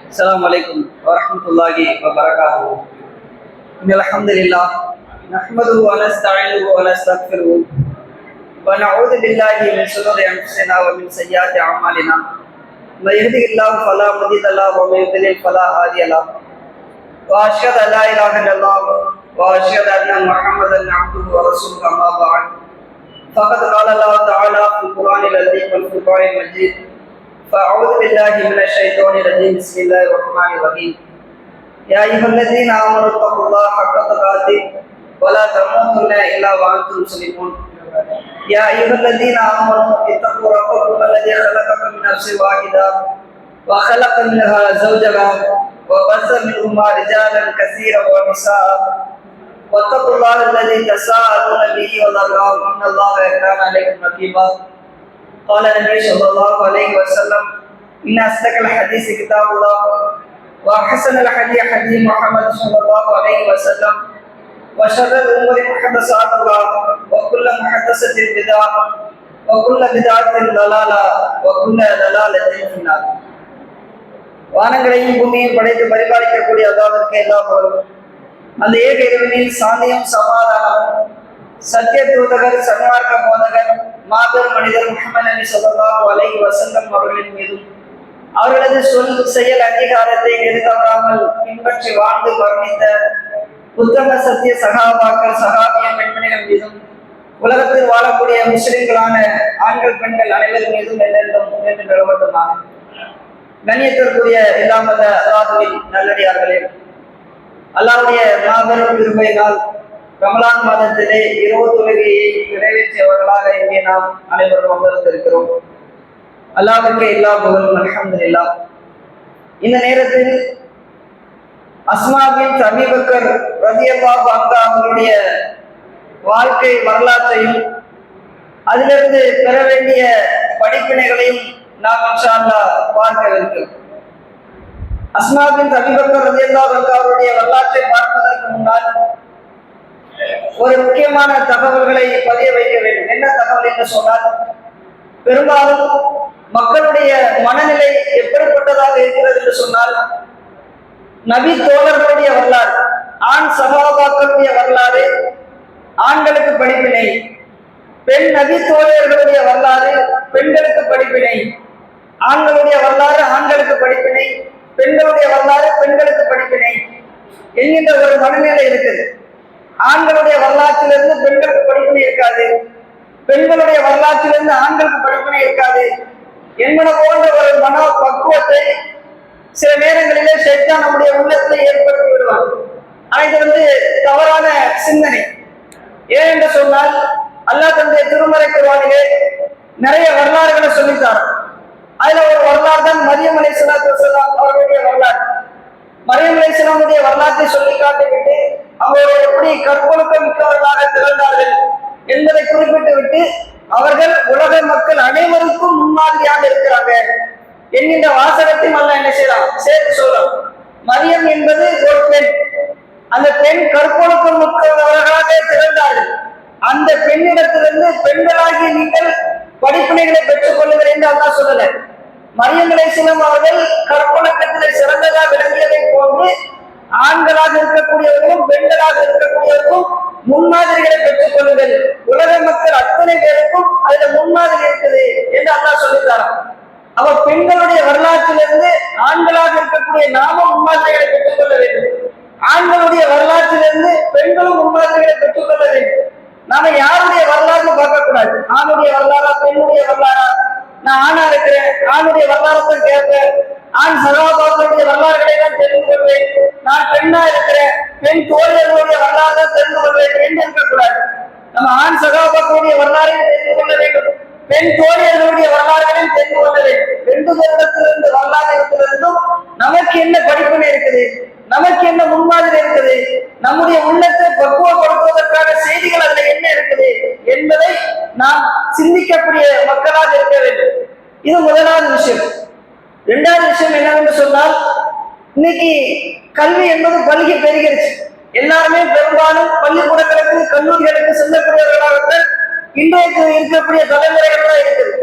السلام عليكم ورحمة الله وبركاته. إن الحمد لله نحمده ونستعينه ونستغفره ونعوذ بالله من شرور أنفسنا ومن سيئات أعمالنا. من يهده الله فلا مضل له ومن يضلل فلا هادي له. وأشهد أن لا إله إلا الله وأشهد أن محمدا عبده ورسوله أما بعد. فقد قال الله تعالى في القرآن العظيم والفرقان المجيد: فأعوذ بالله من الشيطان الرجيم. بسم الله الرحمن الرحيم. يا أيها الذين آمنوا اتقوا الله حق تقاته ولا تموتن إلا وأنتم مسلمون. يا أيها الذين آمنوا اتقوا ربكم الذي خلقكم من نفس واحدة وخلق منها زوجها وبث منهما رجالا كثيرا ونساء واتقوا الله الذي تساءلون به والأرحام إن الله كان عليكم رقيبا. قال النبي صلى الله عليه وسلم: إن أصدق الحديث كتاب الله وأحسن الحديث حديث محمد صلى الله عليه وسلم وشر الأمور محدثاتها وكل محدثة بدعة وكل بدعة ضلالة وكل ضلالة في النار. வானங்களையும் பூமியும் படைத்து பரிபாலிக்கக்கூடிய அல்லாஹ்வுக்கு எல்லா புகழும். அந்த ஏக இறைவனின் சாந்தியும் சமாதானமும் சத்திய தூதகர் சன்மார்க்க போதகர் மாபெரும் மனிதர் முஹம்மது நபி ஸல்லல்லாஹு அலைஹி வஸல்லம் அவர்களின் மீதும் அவர்களது சொல் செயல் அங்கீகாரத்தை எதிர்த்தவராமல் பின்பற்றி வாழ்ந்து வர்ணித்த உத்தம சத்திய சகாபாக்கள் சகாபிய பெண்மணிகள் மீதும் உலகத்தில் வாழக்கூடிய முஸ்லிம்களான ஆண்கள் பெண்கள் அனைவர் மீதும் என்றென்றும் என்று நிலவட்டுமாக. கண்ணியத்திற்குரிய இல்லாமல்ல அல்லாஹ்வின் நல்லடியார்களே, அல்லாஹ்வுடைய மாபெரும் கிருபையினால் ரமலான் மாதத்திலே இரவு தொழுகையை நிறைவேற்றியவர்களாக இங்கே நாம் அனைவரும் அமர்ந்திருக்கிறோம். அல்லாஹ்வுக்கு எல்லா புகழும், அல்ஹம்துலில்லாஹ். இந்த நேரத்தில் அஸ்மா பின்த் அபீ பக்கர் ரலியல்லாஹு அன்ஹா அவர்களுடைய வாழ்க்கை வரலாற்றையும் அதிலிருந்து பெற வேண்டிய படிப்பினைகளையும் நாம் இன்ஷா அல்லாஹ் பார்க்க இருக்கிறோம். அஸ்மா பின்த் அபீ பக்கர் ரலியல்லாஹு அன்ஹா அவருடைய வரலாற்றை பார்ப்பதற்கு முன்னால் ஒரு முக்கியமான தகவல்களை பதிய வைக்க வேண்டும். என்ன தகவல் என்று சொன்னால், பெரும்பாலும் மக்களுடைய மனநிலை எப்படிப்பட்டதாக இருக்கிறது என்று சொன்னால், நபி தோழர்களுடைய வரலாறு, ஆண் சகாபாக்களுடைய வரலாறு ஆண்களுக்கு படிப்பினை, பெண் நபி தோழர்களுடைய வரலாறு பெண்களுக்கு படிப்பினை, ஆண்களுடைய வரலாறு ஆண்களுக்கு படிப்பினை, பெண்களுடைய வரலாறு பெண்களுக்கு படிப்பினை என்கின்ற ஒரு மனநிலை இருக்குது. ஆண்களுடைய வரலாற்றிலிருந்து பெண்களுக்கு படிப்பினை இருக்காது, பெண்களுடைய வரலாற்றிலிருந்து ஆண்களுக்கு படிப்பினை இருக்காது என்பன போன்ற ஒரு மன பக்குவத்தை சில நேரங்களிலே ஷைத்தான் நம்முடைய உள்ளத்தில் ஏற்படுத்தி விடுவான். ஆனால் இது தவறான சிந்தனை. ஏன் என்று சொன்னால், அல்லாஹ் தன்னுடைய திருமறை குர்ஆனிலே நிறைய வரலாறுகளை சொல்லித்தார். அதுல ஒரு வரலாறு தான் மரியம் அலைஹிஸ்ஸலாத்து வஸ்ஸலாம் அவர்களுடைய வரலாறு. மரியம் அலைஹிஸ்ஸலாமுடைய வரலாற்றை சொல்லி காட்டிவிட்டு அவர்கள் எப்படி கற்பொழுக்கம் மிக்கவர்களாக திகழ்ந்தார்கள் என்பதை குறிப்பிட்டு விட்டு அவர்கள் உலக மக்கள் அனைவருக்கும் முன்மாதிரியாக இருக்கிறாங்க என்கின்ற வாசகத்தையும் அல்லாஹ் என்ன செய்யலாம், சேர்த்து சொல்லலாம். மரியம் என்பது ஒரு பெண், அந்த பெண் கற்பொழுக்கம் மிக்கவர்களாக திகழ்ந்தார்கள். அந்த பெண்ணிடத்திலிருந்து பெண்களாகி நீங்கள் படிப்பினைகளை பெற்றுக் கொள்ளுங்கள் என்று அல்லாஹ் சொல்லல. மரியம் அலைஹிஸ்ஸலாம் அவர்கள் கற்பொழுக்கத்திலே சிறந்ததாக விளங்கியதை போன்று ஆண்களாக இருக்கக்கூடியவர்களும் பெண்களாக இருக்கக்கூடியவர்களும் முன்மாதிரிகளை பெற்றுக் கொள்ளுங்கள், உலக மக்கள் அத்தனை பேருக்கும் அதுல முன்மாதிரி இருக்குது என்று அல்லாஹ் சொல்லித்தாராம். அவ பெண்களுடைய வரலாற்றிலிருந்து ஆண்களாக இருக்கக்கூடிய நாமும் முன்மாதிரிகளை பெற்றுக் கொள்ள வேண்டும், ஆண்களுடைய வரலாற்றிலிருந்து பெண்களும் முன்மாதிரிகளை பெற்றுக் கொள்ள வேண்டும். நாம யாருடைய வரலாறு பார்க்க கூடாது, ஆணுடைய வரலாறா பெண்ணுடைய வரலாறா, நான் ஆணா இருக்கிறேன் ஆணுடைய வரலாறுதான் கேட்பேன், ஆண் சகாபாக்களுடைய வரலாறுகளை தான் தெரிந்து கொள்வேன், நான் பெண்ணா இருக்கிறேன் பெண் தோழர்களுடைய வரலாறு தான் தெரிந்து கொள்வேன் என்று இருக்கக்கூடாது. நம்ம ஆண் சகாபாக்களுடைய வரலாறையும் தெரிந்து கொள்ள வேண்டும், பெண் தோழர்களுடைய வரலாறுகளையும் தெரிந்து கொள்ள வேண்டும். ரெண்டு பேரிடத்திலிருந்து வரலாற்றிலிருந்தும் நமக்கு என்ன படிப்பினை இருக்குது, நமக்கு என்ன முன்மாதிரி இருக்குது, நம்முடைய உள்ளத்தை பக்குவப்படுத்துவதற்கான செய்திகள் அதுல என்ன இருக்குது என்பதை நாம் சிந்திக்கக்கூடிய மக்களாக இருக்க வேண்டும். இது முதலாவது விஷயம். இரண்டாவது விஷயம் என்னவென்று சொன்னால், இன்னைக்கு கல்வி என்பது பல்கி பெருகிருச்சு. எல்லாருமே பெரும்பாலும் பள்ளிக்கூடங்களுக்கு கல்லூரிகளுக்கு செல்லக்கூடியவர்களாக இன்றைக்கு இருக்கக்கூடிய தலைமுறைகள் தான் இருக்குது.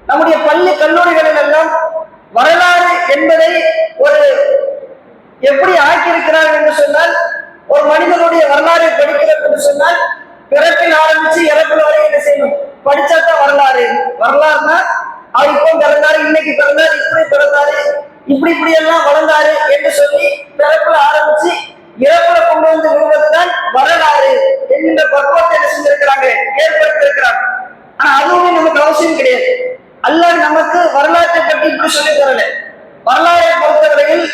நம்முடைய பள்ளி கல்லூரிகளில் எல்லாம் வரலாறு என்பதை ஒரு எப்படி ஆக்கியிருக்கிறார்கள் என்று சொன்னால், ஒரு மனிதனுடைய வரலாறை படிக்கிறது என்று சொன்னால் பிறப்பில் ஆரம்பிச்சு இறப்பில் வரை என்ன செய்யணும், படிச்சாதான் வரலாறு. வரலாறுனா அவர் இப்போ பிறந்தாரு, இன்னைக்கு பிறந்தாரு, இப்படி பிறந்தாரு, இப்படி எல்லாம் வளர்ந்தாரு என்று சொல்லி பிறப்புல ஆரம்பிச்சு இறப்புல கொண்டு வந்து விடுவதுதான் வரலாறு என்கின்ற பக்குவத்தை என்ன செஞ்சிருக்கிறாங்க, ஏற்படுத்தியிருக்கிறாங்க. ஆனா அதுவுமே நமக்கு அவசியம் கிடையாது. அல்லாஹ் நமக்கு வரலாற்றை பற்றி இப்படி சொல்லி தரல. வரலாறை பொறுத்தவரையில்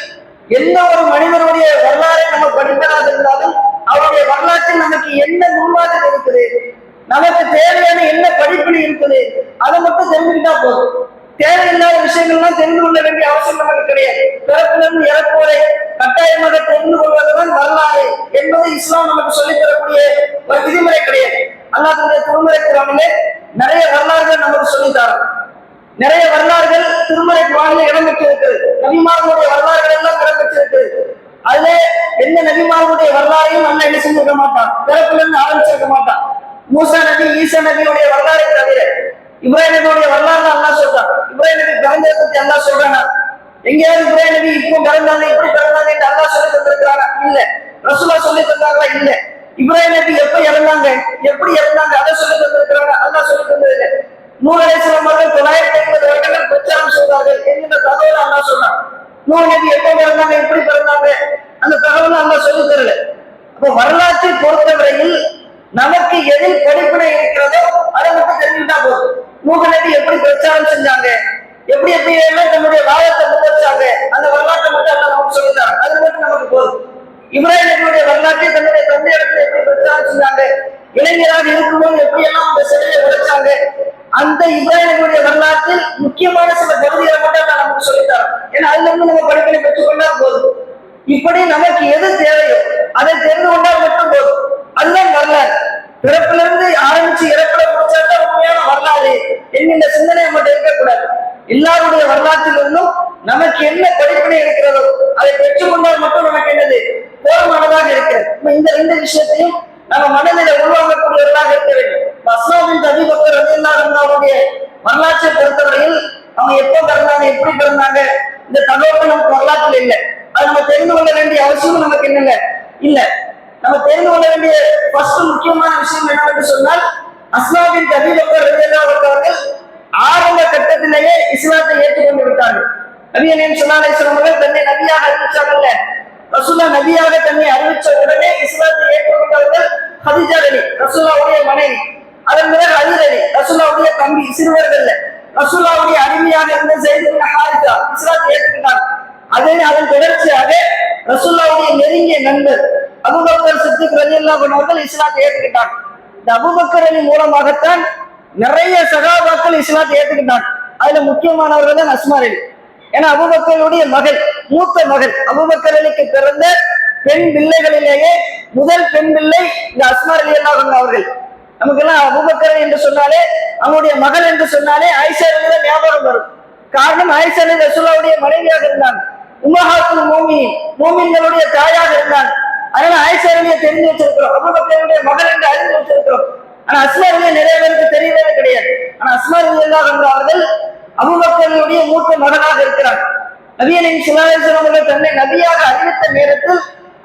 எந்த ஒரு மனிதனுடைய வரலாறை நம்ம படிப்பதாக இருந்தாலும் அவருடைய வரலாற்றில் நமக்கு என்ன முன்மாதிரி இருக்குது, நமக்கு தேவையான என்ன படிப்பினை இருக்குது, அதை மட்டும் தெரிஞ்சுக்கிட்டா போதும். தேவையில்லாத விஷயங்கள்லாம் தெரிந்து கொள்ள வேண்டிய அவசியம் நமக்கு கிடையாது. பிறப்பிலிருந்து இறப்பு வரை கட்டாயமாக தெரிந்து கொள்வதுதான் வரலாறு என்பது இஸ்லாம் நமக்கு சொல்லித் தரக்கூடிய ஒரு விதிமுறை கிடையாது. அல்லாஹ்வுடைய திருமறை குர்ஆனிலே நிறைய வரலாறுகள் நமக்கு சொல்லித்தாரோம். நிறைய வரலாறுகள் திருமறை குர்ஆனில் இடம்பெற்றிருக்கிறது. நபிமார்களுடைய வரலாறுகள் எல்லாம் இடம்பெற்றிருக்கிறது. அதுல எந்த நபிமார்களுடைய வரலாறையும் அல்ல என்ன செஞ்சிருக்க மாட்டான், பிறப்பிலிருந்து ஆரம்பிச்சிருக்க மாட்டான். மூசா நபி, ஈசா நபியுடைய வரலாறை தவிர இப்ராஹிம் நபியுடைய வரலாறு அல்லாஹ் சொல்றான். இப்ராஹிம் நபி பிறந்ததை பத்தி அல்லாஹ் சொல்றானா? எங்கேயாவது இப்ராஹிம் நபி இப்போ பிறந்தாங்க, இப்படி பிறந்தாங்க என்று அல்லாஹ் சொல்லி தந்திருக்கிறாரா? இல்ல. ரசூலுல்லாஹ் சொல்லி தந்தாங்களா? இல்ல. இப்ராஹிம் நபி எப்ப இறந்தாங்க, எப்படி இறந்தாங்க, அதை சொல்லி தந்திருக்கிறாங்க? அல்லாஹ் சொல்லி தந்ததில்லை. நூஹ் அலைஹிஸ்ஸலாம் அவர்கள் 950 வருடங்கள் பிரச்சாரம் செய்தார்கள் என்கிற தகவலை அல்லாஹ் சொன்னான். நூஹ் நபி எப்ப பிறந்தாங்க, எப்படி பிறந்தாங்க, அந்த தகவலை அல்லாஹ் சொல்லி தரல. அப்போ வரலாற்றை பொறுத்தவரையில் நமக்கு எதில் படிப்பினை இருக்கிறதோ அதை மட்டும் தெரிஞ்சுட்டா போதும். நூஹ் நபி எப்படி பிரச்சாரம் செஞ்சாங்க, எப்படி எல்லாம் தன்னுடைய வாதத்தை முன்வச்சாங்க, அந்த வரலாற்றை மட்டும் அல்லாஹ் நமக்கு சொல்லித்தாங்க. அது மட்டும் நமக்கு போதும். இப்ராஹிம் நபியுடைய வரலாற்றை தன்னுடைய தந்தை இடத்துல எப்படி பிரச்சாரம் செஞ்சாங்க, இளைஞராக இருக்கும்போது எப்படி எல்லாம் அந்த சிலையை உடைச்சாங்க, அந்த இப்ராஹிம் நபியுடைய வரலாற்றில் முக்கியமான சில பகுதிகளை மட்டும் அல்லாஹ் நமக்கு சொல்லித்தாங்க. ஏன்னா அதுல இருந்து நம்ம படிப்பினை பெற்றுக்கொண்டா போதும். இப்படி நமக்கு எது தேவையோ அதை தெரிந்து கொண்டால் மட்டும் போதும். அதுதான் வரலாறு. பிறப்பிலிருந்து ஆரம்பிச்சு இறப்புல முடிச்சாதான் உண்மையான வரலாறு என்கின்ற சிந்தனை நம்மகிட்ட இருக்கக்கூடாது. எல்லாருடைய வரலாற்றிலிருந்தும் நமக்கு என்ன படிப்பினை இருக்கிறதோ அதை பெற்றுக்கொண்டால் மட்டும் நமக்கு என்னது போதுமானதாக இருக்கிறது. இந்த விஷயத்தையும் நம்ம மனதில உருவாக்கக்கூடியவர்களாக இருக்க வேண்டும். அஸ்மாபின் அபீ பக்கர் ரலியல்லாஹு அன்ஹு அவருடைய வரலாற்றை பொறுத்தவரையில் அவங்க எப்ப பிறந்தாங்க, எப்படி பிறந்தாங்க, இந்த தகவல் நமக்கு வரலாற்றில் இல்லை. அது நம்ம தெரிந்து கொள்ள வேண்டிய அவசியம் நமக்கு என்ன இல்ல. நம்ம தெரிந்து கொள்ள வேண்டிய ஃபர்ஸ்ட் முக்கியமான விஷயம் என்னவென்று சொன்னால், அஸ்மாபின் அபீ பக்கர் ரலியல்லாஹு அன்ஹு அவர்கள் ஆரம்ப கட்டத்திலேயே இஸ்லாத்தை ஏற்றுக்கொண்டு விட்டார்கள். நபி ஸல்லல்லாஹு அலைஹி வஸல்லம் அவர்கள் தன்னை நபியாக அறிவிச்சாங்கல்ல, ரசூலுல்லாஹ் நபியாக தன்னை அறிவிச்ச உடனே இஸ்லாத்தை ஏற்றுக்கொண்டவர்கள் ஹதீஜா ரலி, ரசூலுல்லாஹ்வுடைய மனைவி. அதன் பிறகு அலி ரலி, ரசூலுல்லாஹ்வுடைய தம்பி, சிறுவர்கள்ல ரசூலுல்லாஹ்வுடைய அடிமையாக இருந்த ஸைத் இப்னு ஹாரிஸா இஸ்லாத்தை ஏற்றுக்கொண்டார். அதன் தொடர்ச்சியாக ரசூலுல்லாஹ்வுடைய நெருங்கிய நண்பர் அபூபக்கர் சித்திக் ரலியல்லாஹு அன்ஹு அவர்கள் இஸ்லாத்தை ஏற்றுக்கொண்டார். இந்த அபூபக்கர் அலி மூலமாகத்தான் நிறைய சகாபாக்கள் இஸ்லாத்தை ஏற்றுக்கிட்டாங்க. அதுல முக்கியமானவர்கள் தான் அஸ்மா அலி. ஏன்னா அபூபக்கருடைய மகள், மூத்த மகள், அபூபக்கர் அலிக்கு பிறந்த பெண் பிள்ளைகளிலேயே முதல் பெண் பிள்ளை இந்த அஸ்மா ரலியல்லாஹு அன்ஹா அவர்கள். நமக்கெல்லாம் அபூபக்கர் என்று சொன்னாலே, அவங்களுடைய மகள் என்று சொன்னாலே ஆயிஷா ரலியல்லாஹு அன்ஹா ஞாபகம் வரும். காரணம், ஆயிஷா ரலியல்லாஹு ரசூலுல்லாஹ்வுடைய மனைவியாக இருந்தாங்க, உம்மஹாத்துல் முஃமினீன், முஃமின்களுடைய தாயாக இருந்தாங்க. அதனால ஆயிஷா ரலியல்லாஹு தெரிஞ்சு வச்சிருக்கிறோம், அபூபக்கருடைய மகள் என்று அறிந்து வச்சிருக்கிறோம். ஆனா அஸ்மா ரலியல்லாஹு நிறைய பேருக்கு தெரியவே கிடையாது. ஆனா அஸ்மா ரலியல்லாஹு அன்ஹா அவர்கள் அபூபக்கருடைய மூத்த மகனாக இருக்கிறார். நபி ஸல்லல்லாஹு அலைஹி வஸல்லம் அவர்கள் தன்னை நபியாக அறிவித்த நேரத்தில்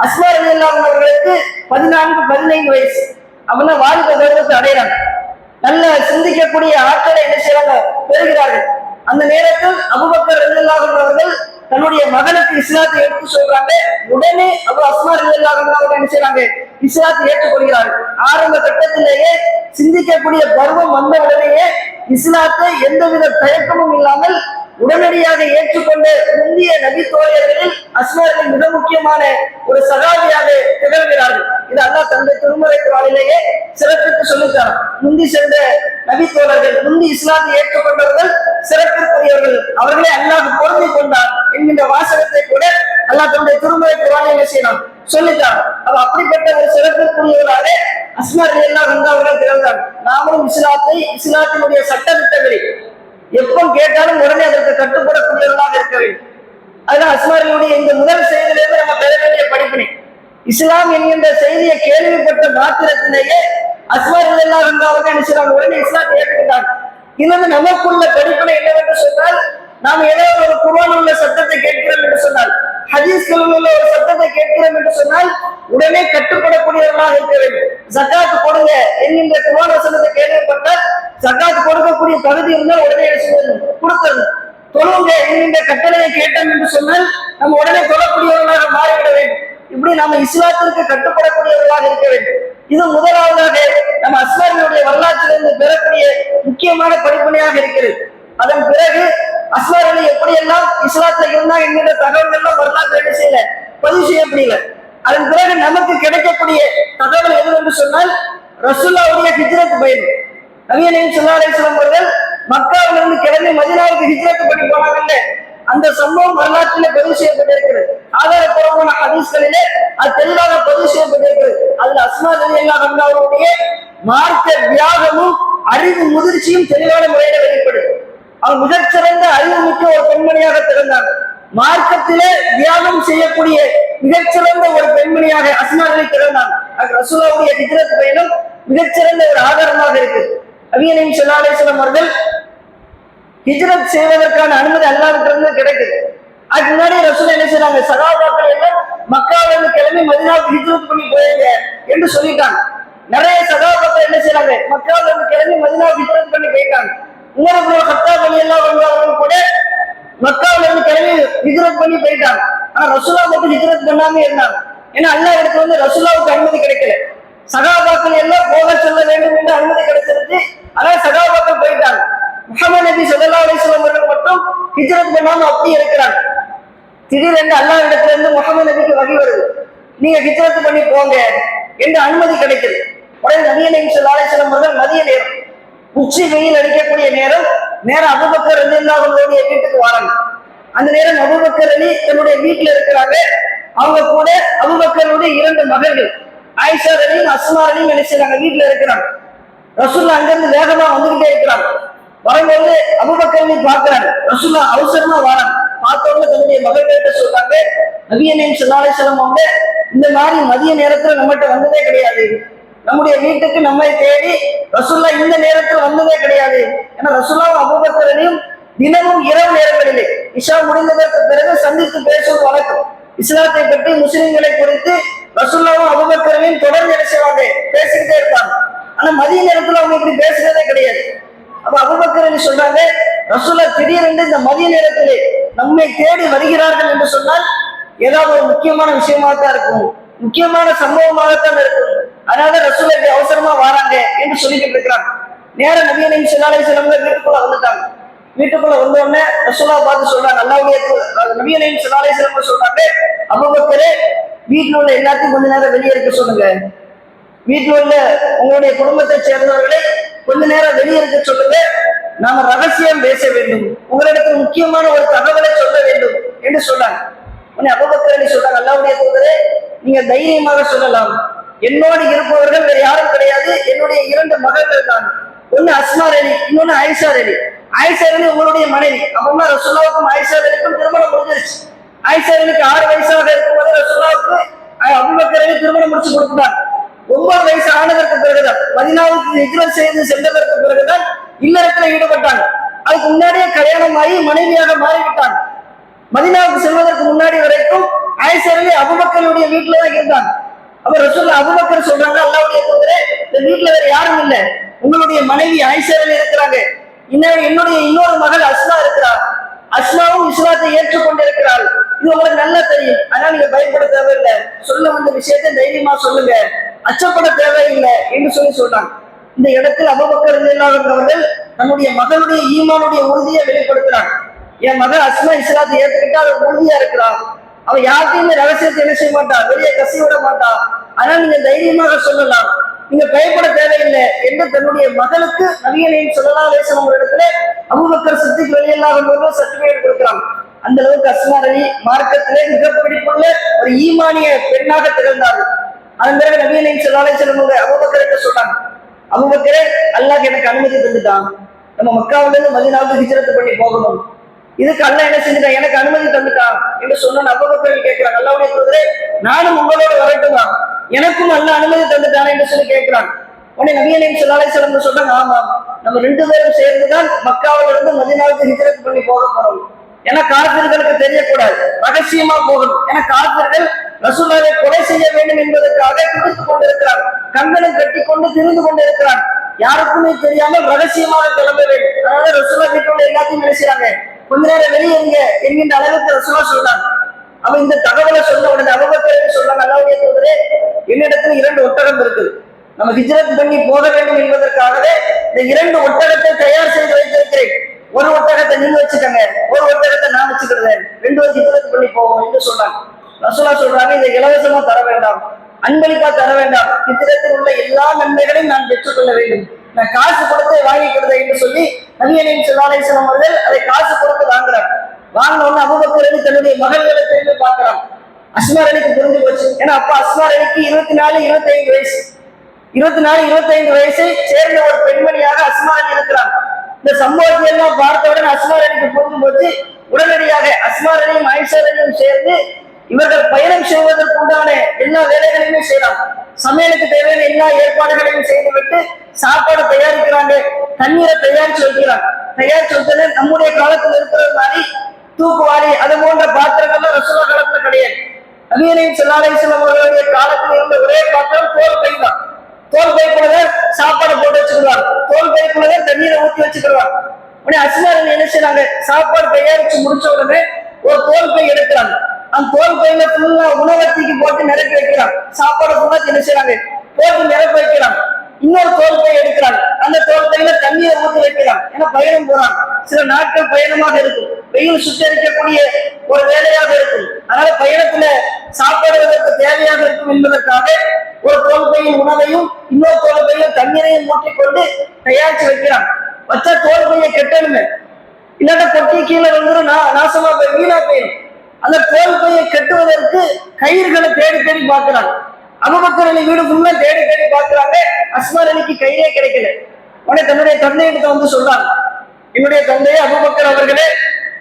அஸ்மா ரலியல்லாஹு அன்ஹா அவர்களுக்கு 14-15 வயசு. அவங்க வாலிப பருவத்தை அடைகிறாங்க. நல்ல சிந்திக்கக்கூடிய ஆற்றலை என்ன செய்யறாங்க, பெறுகிறார்கள். அந்த நேரத்தில் அபூபக்கர் ரலியல்லாஹு அன்ஹு அவர்கள் தன்னுடைய மகனுக்கு இஸ்லாத்தை எடுத்து சொல்றாங்க. உடனே அஸ்மா ரலியல்லாஹு அன்ஹா அவர்கள் என்ன செய்யறாங்க, இஸ்லாத்தை ஏற்றுக்கொள்கிறார்கள். ஆரம்ப கட்டத்திலேயே சிந்திக்கக்கூடிய பருவம் வந்த உடனேயே இஸ்லாத்தை எந்தவித தயக்கமும் இல்லாமல் உடனடியாக ஏற்றுக்கொண்ட முந்தைய நபி தோழர்களில் அஸ்மா ரலி மிக முக்கியமான ஒரு சகாபியாக திகழ்கிறார்கள். இது அல்லாஹ் தந்தை திருமறை குர்ஆனிலேயே சிறப்பித்து சொல்லித்தார். முந்தி சென்ற நபி தோழர்கள், முந்தி இஸ்லாத்தை ஏற்றுக்கொண்டவர்கள் சிறப்பிற்குரியவர்கள், அவர்களே அல்லாஹ் பொருந்தி கொண்டார் என்கின்ற வாசகத்தை கூட அல்லாஹ் தன்னுடைய திருமறை குர்ஆனிலே செய்யலாம் சொல்லித்தார். அப்ப அப்படிப்பட்ட ஒரு சிறப்பிற்குரியவராக அஸ்மா ரலியல்லாஹு அன்ஹா அவர்கள் திகழ்ந்தார். நாமும் இஸ்லாத்தினுடைய சட்டத்திட்டங்களை எப்போ கேட்டாலும் உடனே அதற்கு கட்டுப்படக்கூடியவர்களாக இருக்க வேண்டும். அதனால அஸ்மா ரலியுடைய இந்த முதல் செய்தியிலிருந்து நம்ம பெற வேண்டிய படிப்பினை, இஸ்லாம் என்கின்ற செய்தியை கேள்விப்பட்ட மாத்திரத்திலேயே அஸ்மா ரலியல்லாஹு அன்ஹா அவர்கள் என்ன செய்றாங்க, உடனே இஸ்லாத்தை ஏற்றுக்கிட்டாங்க. இன்னொன்று நமக்குள்ள படிப்பினை என்னவென்று சொன்னால், நாம் ஏதாவது ஒரு குர்ஆனில் உள்ள சட்டத்தை கேட்கிறோம் என்று சொன்னால், ஹதீஸ்களில் உள்ள ஒரு இருக்கிறோம் என்று சொன்னால் உடனே கட்டுப்படக்கூடியவர்களாக இருக்க வேண்டும். ஜக்காத்து கொடுங்க என்கின்ற குர்ஆன் வசனத்தை கேள்விப்பட்டால் ஜக்காத்து கொடுக்கக்கூடிய தகுதி இருந்தால் உடனே கொடுக்கணும். தொழுங்க என்கின்ற கட்டளையை கேட்டோம் என்று சொன்னால் நம்ம உடனே தொழக்கூடியவர்களாக மாறிவிட வேண்டும். இப்படி நம்ம இஸ்லாத்திற்கு கட்டுப்படக்கூடியவர்களாக இருக்க வேண்டும். இது முதலாவதாக நம்ம அஸ்மாரியுடைய வரலாற்றிலிருந்து பெறக்கூடிய முக்கியமான படிப்பனையாக இருக்கிறது. அதன் பிறகு அஸ்மாரி எப்படியெல்லாம் இஸ்லாத்துல இருந்தா என்கிற தகவல்கள் எல்லாம் வரலாற்று என்ன செய்யல, பதிவு செய்யப்படல. அதன் பிறகு நமக்கு கிடைக்கக்கூடிய தகவல் எது என்று சொன்னால் ரசூலுல்லாஹ்வுடைய ஹிஜ்ரத் பயணம். நபி ஸல்லல்லாஹு அலைஹி வஸல்லம் அவர்கள் மக்காவிலிருந்து கிளம்பி மதீனாவுக்கு ஹிஜ்ரத் பண்ணி போனாங்கல்ல, அந்த சம்பவம் வரலாற்றிலே பதிவு செய்யப்பட்டிருக்கிறது. ஆதாரப்பூர்வமான ஹதீஸ்களிலே அது தெளிவாக பதிவு செய்யப்பட்டிருக்கிறது. அதுல அஸ்மா ரலியல்லாஹு அன்ஹா அவருடைய மார்க்க தியாகமும் அறிவு முதிர்ச்சியும் தெளிவான முறையில வெளிப்படுது. அவர் மிகச்சிறந்த அறிவு மிக்க ஒரு பெண்மணியாக திறந்தாங்க. மார்க்கத்திலே தியாகம் செய்யக்கூடிய மிகச்சிறந்த ஒரு பெண்மணியாக அஸ்மா ரலி திறந்தாங்க. ரசூலுல்லாஹ்வுடைய ஹிஜ்ரத் பயணம் மிகச்சிறந்த ஒரு ஆதாரமாக இருக்கு. நபி ஸல்லல்லாஹு அலைஹி வஸல்லம் அவர்கள் ஹிஜ்ரத் செய்வதற்கான அனுமதி அல்லாஹ்விடமிருந்து கிடைக்குது. அதுக்கு முன்னாடி ரசூல் என்ன செய்றாங்க, சஹாபாக்கள் எல்லாம் மக்காவிலிருந்து கிளம்பி மதீனாவுக்கு ஹிஜ்ரத் பண்ணி போயிருங்க என்று சொல்லிட்டாங்க. நிறைய சஹாபாக்கள் என்ன செய்றாங்க, மக்காவிலிருந்து கிளம்பி மதீனாவுக்கு ஹிஜ்ரத் பண்ணி போயிட்டாங்க. உமர் இப்னு கத்தாப் ரலியல்லாஹு அன்ஹு அவர்கள் கூட மக்காவிலிருந்து கிளம்பி ஹிஜ்ரத் பண்ணி போயிட்டாங்க. ஆனா ரசூலுல்லாஹ் மட்டும் ஹிஜ்ரத் பண்ணாம இருந்தாங்க. ஏன்னா அல்லாஹ் இடத்துல வந்து ரசூலுல்லாஹ்வுக்கு அனுமதி கிடைக்கல. சஹாபாக்கள் எல்லாம் போக சொல்ல வேண்டும் என்று அனுமதி கிடைச்சிருச்சு. அதான் சஹாபாக்கள் போயிட்டாங்க. முஹம்மது நபி ஸல்லல்லாஹு அலைஹி வஸல்லம் அவர்கள் மட்டும் ஹிஜ்ரத் பண்ணாம அப்படியே இருக்கிறாங்க. திடீரென்று அல்லாஹ் இடத்துல இருந்து முஹம்மது நபிக்கு வகி வருது, நீங்க ஹிஜ்ரத் பண்ணி போங்க என்று அனுமதி கிடைக்குது. உடனே நபி ஸல்லல்லாஹு அலைஹி வஸல்லம் அவர்கள் மதிய நேரம் உச்சி வெயில் அடிக்கக்கூடிய நேரம் அபூபக்கர் ரலியல்லாஹு அன்ஹுடைய வீட்டுக்கு வராங்க. அந்த நேரம் அபூபக்கர் அலி தன்னுடைய வீட்டுல இருக்கிறாங்க. அவங்க கூட அபூபக்கருடைய 2 மகள்கள் ஆயிஷா ரலியும் அஸ்மா ரலியும் என்ன செய்றாங்க, வீட்டுல இருக்கிறாங்க. ரசூலுல்லாஹ் அங்கிருந்து வேகமா வந்துகிட்டே இருக்கிறாங்க. வரும்போது அபூபக்கர் அலி பாக்குறாங்க, ரசூலுல்லாஹ் அவசரமா வராங்க. பார்த்தவங்க தன்னுடைய மகள்கிட்ட சொல்றாங்க, நபி ஸல்லல்லாஹு அலைஹி வஸல்லம் அவங்க இந்த மாதிரி மதிய நேரத்துல நம்மகிட்ட வந்ததே கிடையாது. நம்முடைய வீட்டுக்கு நம்மை தேடி ரசூலுல்லாஹ் இந்த நேரத்தில் வந்ததே கிடையாது. ஏன்னா ரசூலுல்லாஹ் அபூபக்கர் அலியும் தினமும் இரவு நேரங்களிலே இஷா முடிந்ததற்கு பிறகு சந்தித்து பேசுவது வழக்கம். இஸ்லாத்தை பற்றி முஸ்லிம்களை குறித்து ரசூலுல்லாஹ் அபூபக்கர் அலியும் தொடர்ந்து என்ன செய்வாங்க, பேசிக்கிட்டே இருப்பாங்க. ஆனா மதிய நேரத்துல அவங்க இப்படி பேசுறதே கிடையாது. அப்ப அபூபக்கர் அலி சொல்றாங்க, ரசூலுல்லாஹ் திடீரென்று இந்த மதிய நேரத்திலே நம்மை தேடி வருகிறார்கள் என்று சொன்னால் ஏதாவது ஒரு முக்கியமான விஷயமாக தான் இருக்கும், முக்கியமான சம்பவமாகத்தான் இருக்கும். அதனால ரசூலுல்லாஹ் அவசரமா வராங்க என்று சொல்லிக்கிட்டு இருக்கிறாங்க. நேரம் நபி ஸல்லல்லாஹு அலைஹி வஸல்லம் வீட்டுக்குள்ள வந்துட்டாங்க. வீட்டுக்குள்ள வந்த உடனே ரசூலுல்லாஹ் பார்த்து சொல்றாங்க, அல்லாஹ்வுடைய நபி ஸல்லல்லாஹு அலைஹி வஸல்லம் சொல்றாங்க, அபூபக்கரே வீட்டுல உள்ள எல்லாத்தையும் கொஞ்ச நேரம் வெளியே இருக்க சொல்லுங்க. வீட்டுல உள்ள உங்களுடைய குடும்பத்தை சேர்ந்தவர்களை கொஞ்ச நேரம் வெளியே இருக்க சொல்லுங்க. நாம ரகசியம் பேச வேண்டும், உங்களிடத்தில் முக்கியமான ஒரு தகவலை சொல்ல வேண்டும் என்று சொன்னாங்க. உடனே அபூபக்கர் அலி சொல்றாங்க, அல்லாஹ்வுடைய தூதரே நீங்க தைரியமாக சொல்லலாம், என்னோடு இருப்பவர்கள் வேற யாரும் கிடையாது, என்னுடைய 2 மகள்கள் தான். ஒன்னு அஸ்மா ரலி, இன்னொன்னு ஆயிஷா ரலி. ஆயிஷா ரலி உங்களுடைய மனைவி. அப்பமா ரசூலுல்லாஹ்வுக்கும் ஆயிஷா ரலிக்கும் திருமணம் முடிஞ்சிருச்சு. ஆயிஷா ரலிக்கு 6 வயசாக இருக்கும்போது ரசூலுல்லாஹ்வுக்கு அபூபக்கர் அலி திருமணம் முடிச்சு கொடுத்தாங்க. 9 வயசு ஆனதற்கு பிறகுதான் மதீனாவுக்கு ஹிஜ்ரத் செய்து சென்றதற்கு பிறகுதான் இல்லறத்துல ஈடுபட்டாங்க. அதுக்கு முன்னாடியே கல்யாணம் ஆகி மனைவியாக மாறிவிட்டாங்க. மதீனாவுக்கு செல்வதற்கு முன்னாடி வரைக்கும் ஆயிஷா ரலி அபூபக்கருடைய வீட்டுல தான் இருந்தாங்க. அப்ப ரசூலுல்லாஹ் அபூபக்கர் சொல்றாங்க, அல்லாஹ்வுடைய தூதரே இந்த வீட்டுல வேற யாரும் இல்லை, உங்களுடைய மனைவி ஆயிஷா ரலி இருக்கிறாங்க, என்னுடைய இன்னொரு மகள் அஸ்மா இருக்கிறார், அஸ்மாவும் இஸ்லாத்தை ஏற்றுக்கொண்டிருக்கிறாள், இது உங்களுக்கு நல்லா தெரியும், அதனால நீங்க பயப்பட தேவையில்லை, சொல்ல வந்த விஷயத்தை தைரியமா சொல்லுங்க, அச்சப்பட தேவையில்லை என்று சொல்றாங்க. இந்த இடத்தில் அபூபக்கர் ரலியல்லாஹு அன்ஹு அவர்கள் தன்னுடைய மகளுடைய ஈமானுடைய உறுதியை வெளிப்படுத்துறாங்க. என் மகள் அஸ்மா இஸ்லாத்தை ஏற்றுக்கிட்டா அவர் உறுதியா இருக்கிறார், அவ யார்கிட்டையுமே ரகசியத்தை என்ன செய்ய மாட்டா, வெளியே கசி விட மாட்டா, அதனால நீங்க தைரியமாக சொல்லலாம், நீங்க பயப்பட தேவையில்லை என்று தன்னுடைய மகளுக்கு நபி ஸல்லல்லாஹு அலைஹி வஸல்லம் இடத்துல அபூபக்கர் சித்திக் ரலியல்லாஹு அன்ஹு சர்டிபிகேட் கொடுக்குறாங்க. அந்த அளவுக்கு அஸ்மா ரலி மார்க்கத்திலே மிக பிடிப்புள்ள ஒரு ஈமானிய பெண்ணாக திகழ்ந்தார்கள். அதன் பிறகு நபி ஸல்லல்லாஹு அலைஹி வஸல்லம் அபூபக்கர்கிட்ட சொன்னாங்க, அபூபக்கரே அல்லாஹ் எனக்கு அனுமதி தந்துட்டான், நம்ம மக்காவில இருந்து மதீனாவுக்கு ஹிஜ்ரத் பண்ணி போகணும், இதுக்கு அல்லாஹ் என்ன செஞ்சுட்டான், எனக்கு அனுமதி தந்துட்டான் என்று சொன்ன அபூபக்கர் கேட்கிறாங்க, அல்லாஹ்வுடைய தூதரே நானும் உங்களோட வரட்டுமா, எனக்கும் அல்லாஹ் அனுமதி தந்துட்டான் என்று சொல்லி கேட்கிறாங்க. உடனே நபி ஸல்லல்லாஹு அலைஹி வஸல்லம் சொன்னாங்க, ஆமா நம்ம 2 பேரும் சேர்ந்துதான் மக்காவில இருந்து மதீனாவுக்கு ஹிஜ்ரத் பண்ணி போக போறோம். ஏன்னா காஃபிர்களுக்கு தெரியக்கூடாது, ரகசியமா போகணும். ஏன்னா காஃபிர்கள் ரசூலுல்லாஹை கொலை செய்ய வேண்டும் என்பதற்காக துடித்துக் கொண்டிருக்கிறான். கங்கணம் கட்டி கொண்டு திரிந்து கொண்டிருக்கிறான். யாருக்குமே தெரியாமல் ரகசியமாக கிளம்ப வேண்டும். அதாவது ரசூலுல்லாஹ் வீட்டுல எல்லாத்தையும் நினைச்சாங்க, கொஞ்ச நேரம் வெளியே இருங்க என்கின்ற அளவுக்கு ரசூலுல்லாஹ் சொல்றாங்க. அவ இந்த தகவலை சொன்ன உடனே அபூபக்கர் சொல்றாங்க, அல்லாஹ்வுடைய தூதரே, என்னிடத்தில் 2 ஒட்டகம் இருக்குது. நம்ம ஹிஜ்ரத் பண்ணி போக வேண்டும் என்பதற்காகவே இந்த 2 ஒட்டகத்தை தயார் செய்து வைத்திருக்கிறேன். ஒரு ஒட்டகத்தை நீங்க வச்சுக்கோங்க, ஒரு ஒட்டகத்தை நான் வச்சுக்கிறேன், 2 பேரும் ஹிஜ்ரத் பண்ணி போவோம் என்று சொன்னாங்க. ரசூலுல்லாஹ் சொல்றாங்க, இதை இலவசமா தர வேண்டாம், அன்பளிப்பா தர வேண்டாம், ஹிஜ்ரத்தில் உள்ள எல்லா நன்மைகளையும் நான் பெற்றுக்கொள்ள வேண்டும், நான் காசு கொடுத்து வாங்கிக்கிறதை என்று சொல்லி நபிகள் ஸல்லல்லாஹு அலைஹி வஸல்லம் அவர்கள் அதை காசு கொடுத்து வாங்குறாங்க. வாங்கின உடனே அபூபக்கர் தன்னுடைய மகள்களை திரும்பி பார்க்கிறான். அஸ்மா அலிக்கு புரிஞ்சு போச்சு. ஏன்னா அப்ப அஸ்மா அலிக்கு 24, 25 வயசு. 24, 25 வயசை சேர்ந்த ஒரு பெண்மணியாக அஸ்மா அலி இருக்கிறாங்க. இந்த சம்பவத்தை எல்லாம் பார்த்த உடனே அஸ்மா அலிக்கு புரிஞ்சு போச்சு. உடனடியாக அஸ்மா அலியும் ஆயிஷா அலியும் சேர்ந்து இவர்கள் பயணம் செய்வதற்கு உண்டான எல்லா வேலைகளையுமே செய்யலாம். சமையலுக்கு தேவையான எல்லா ஏற்பாடுகளையும் செய்துவிட்டு சாப்பாடு தயாரிக்கிறாங்க, தண்ணீரை தயாரிச்சு வைக்கிறாங்க. தயாரிச்சு வைத்தது நம்முடைய காலத்தில் இருக்கிற மாதிரி தூக்குவாரி அது போன்ற பாத்திரங்கள்லாம் ரசூலுல்லாஹ் காலத்துல கிடையாது. நபிகள் ஸல்லல்லாஹு அலைஹி வஸல்லம் அவர்களுடைய காலத்தில் இருந்த ஒரே பாத்திரம் தோல் பை தான். தோல் பைக்குள்ளதான் சாப்பாடு போட்டு வச்சுக்கிடுவாங்க, தோல் பைக்குள்ளதான் தண்ணீரை ஊற்றி வச்சுக்கிடுவாங்க. உடனே அஸ்மா என்ன செய்றாங்க, சாப்பாடு தயாரிச்சு முடிச்ச உடனே ஒரு தோல் பை எடுக்கிறாங்க. அந்த தோல் பையில ஃபுல்லா உணவத்திக்கு போட்டு நிரப்பி வைக்கிறாங்க. சாப்பாடு ஃபுல்லா என்ன செய்றாங்க, போட்டு நிரப்பி வைக்கிறாங்க. இன்னொரு தோல் பை எடுக்கிறாங்க, அந்த தோல் பையில தண்ணீரை ஊற்றி வைக்கிறாங்க. ஏன்னா பயணம் போறாங்க, சில நாட்கள் பயணமாக இருக்கும், வெயில் சுட்டரிக்கக்கூடிய ஒரு வேலையாக இருக்கும். அதனால பயணத்துல சாப்பாடுவதற்கு தேவையாக இருக்கும் என்பதற்காக ஒரு தோல் பையின் உணவையும் இன்னொரு தோல் பையில் தண்ணீரையும் ஊற்றிக்கொண்டு தயாரிச்சு வைக்கிறாங்க. வச்சா தோல் பையை கெட்டணுமே, இல்லாட்ட கொட்டி கீழே வந்துடும், நாசமா போய் வீணா போயிடும். அந்த தோல் பையை கட்டுவதற்கு கயிறுகளை தேடி தேடி பார்க்கிறாங்க. அபூபக்கர் அலி வீடு ஃபுல்லா தேடி தேடி பார்க்கிறாங்க, அஸ்மா அலிக்கு கயிறே கிடைக்கல. உடனே தன்னுடைய தந்தையிட்ட வந்து சொல்றாங்க, என்னுடைய தந்தையே அபூபக்கர் அவர்களே,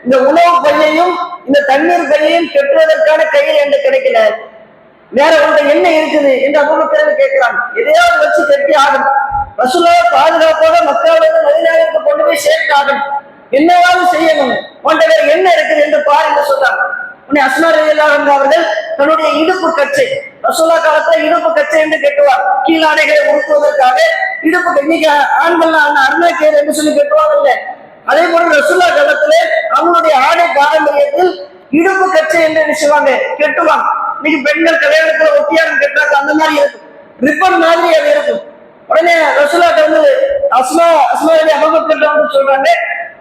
இந்த உணவு பையையும் இந்த தண்ணீர் பையையும் கெட்டுவதற்கான கயிறு என்று கிடைக்கல, வேற ஒன்று என்ன இருக்குது என்று அபூபக்கர் கேட்கிறாங்க. எதையாவது வச்சு கட்டி ஆகணும், ரசூலுல்லாஹ் பாதுகாப்பாக மக்காவிலிருந்து மதீனாவிற்கு கொண்டு போய் சேர்த்து ஆகணும், என்னவாவது செய்யணும், உன்ட வேற என்ன இருக்குது என்று பாரு என்று சொல்றாங்க. உடனே அஸ்மா ரலியல்லாஹு அன்ஹா அவர்கள் தன்னுடைய இடுப்பு கச்சை, ரசூலுல்லாஹ் காலத்துல இடுப்பு கச்சை என்று கட்டுவார், கீழாடைகளை உடுத்துவதற்காக இடுப்பு, இன்னைக்கு ஆண்கள் அருணாக்கேர் என்று சொல்லி கட்டுவாங்கல்ல, அதே போல ரசூலுல்லாஹ் காலத்துல அவங்களுடைய ஆடை பாரம்பரியத்தில் இடுப்பு கச்சை என்று நினைச்சுவாங்க, கெட்டுவாங்க. இன்னைக்கு பெண்கள் கல்யாணத்துல ஒட்டியாரம் கட்டுறாங்க, அந்த மாதிரி இருக்கும், ரிப்பன் மாதிரி அது இருக்கும். உடனே ரசூலுல்லாஹ் வந்து அஸ்மா அலி அபூபக்கர் வந்து சொல்றாங்க,